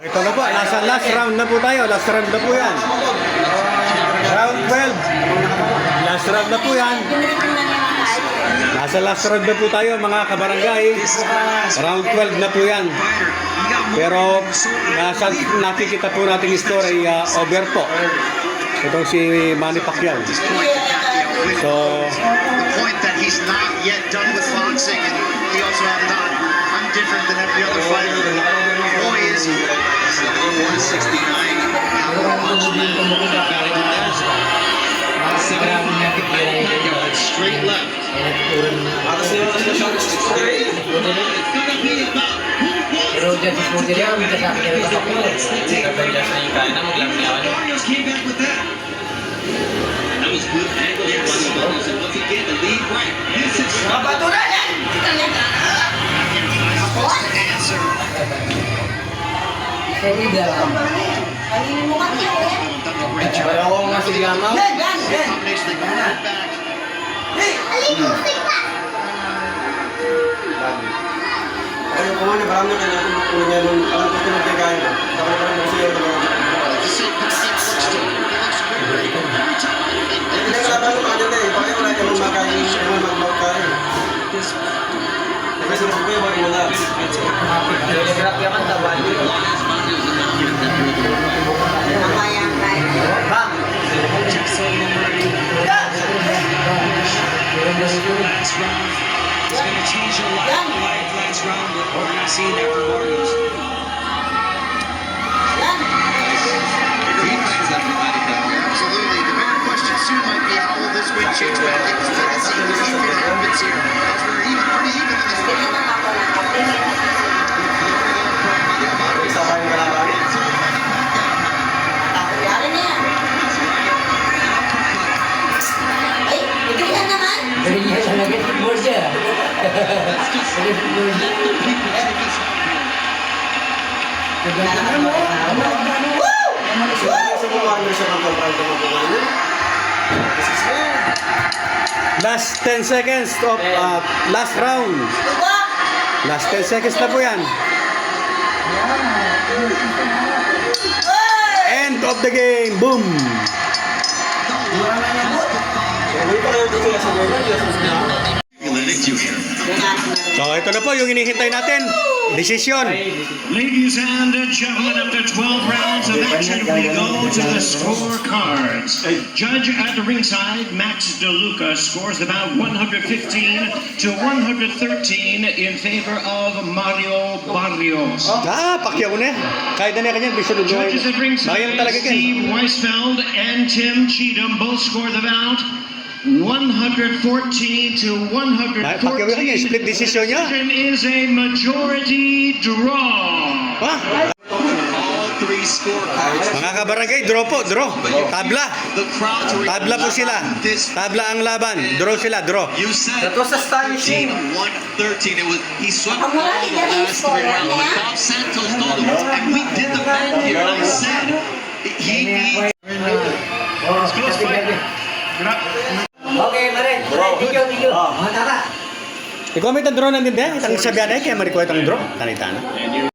Ito na po, nasa last round na po tayo. Last round na po yan. Round 12. Last round na po yan. Nasa last round na po tayo mga kabarangay. Round 12 na po yan. Pero nakikita po natin yung story over po. Itong si Manny Pacquiao. So, the point that he's not yet done with boxing, and he also had not. I'm different than every other fighter. Boy, is he. 169. Straight left. Pero dyan sa smoothie rin, minta sa akin yung kapapilo. Kapag-adjust na yung kain na, maglang niya ako. Mapatunan yan! Sige lang. Kaninin mo kasi ako yan. Pero ako nga siligamaw. Yan! Hey! Alin mo! Tignan! Ayaw ko man, marami na kailangan kung kunin niya nung alam ko pinagkagayan ko. Tapos parang kasi yung hindi na laban ko kanina eh. Bakit wala ka nung makain naman magmagkain. Kasi mas kuya bakit wala. Telegraph yaman, tabali. Namayang tayo. Bang! It's going to change your life. Last round, we're going to see that for Warriors. Absolutely. The bigger question soon might be how will this win change what things happens here. As we're even pretty even in this one. Isa pa yung kalaban. Yari na yan. Ay, ikaw yan naman. Pero niya siya nag-football siya. Nag-football siya. Woo! Sa bumahan siya ng kontrang tumatuloy. last 10 seconds of last round. Diba? Last 10 seconds na po yan. End of the game. Boom! Hindi pa kayo dito sa buhay. So ito na po yung hinihintay natin. Desisyon. Ladies and gentlemen, after 12 rounds of action, we go to the scorecards. Judge at the ringside, Max DeLuca, scores the bout 115 to 113 in favor of Mario Barrios. Pacquiao na. Kahit na niya kanyan, bisunod na. Judges at ringside, Bakit talaga yan? Steve Weisfeld and Tim Cheatham both score the bout 114 to 114. Pacquiao yan, split decision niya. Decision is a majority draw. Ha? All three scorecards. Mga kabarangay, draw po, draw. Tabla. Tabla po sila. Tabla ang laban. Draw sila, draw. You said That was astonishing. 113. It was he swept Ang wala all din the na last three score rounds. niya. Bob Santos told him, and we did the math here. And I said he needs. Okay, Mare. Tigyo. Tara. I-comment ang draw ng din. Itang sabihan ay kaya marikwet ang draw. Tanita na.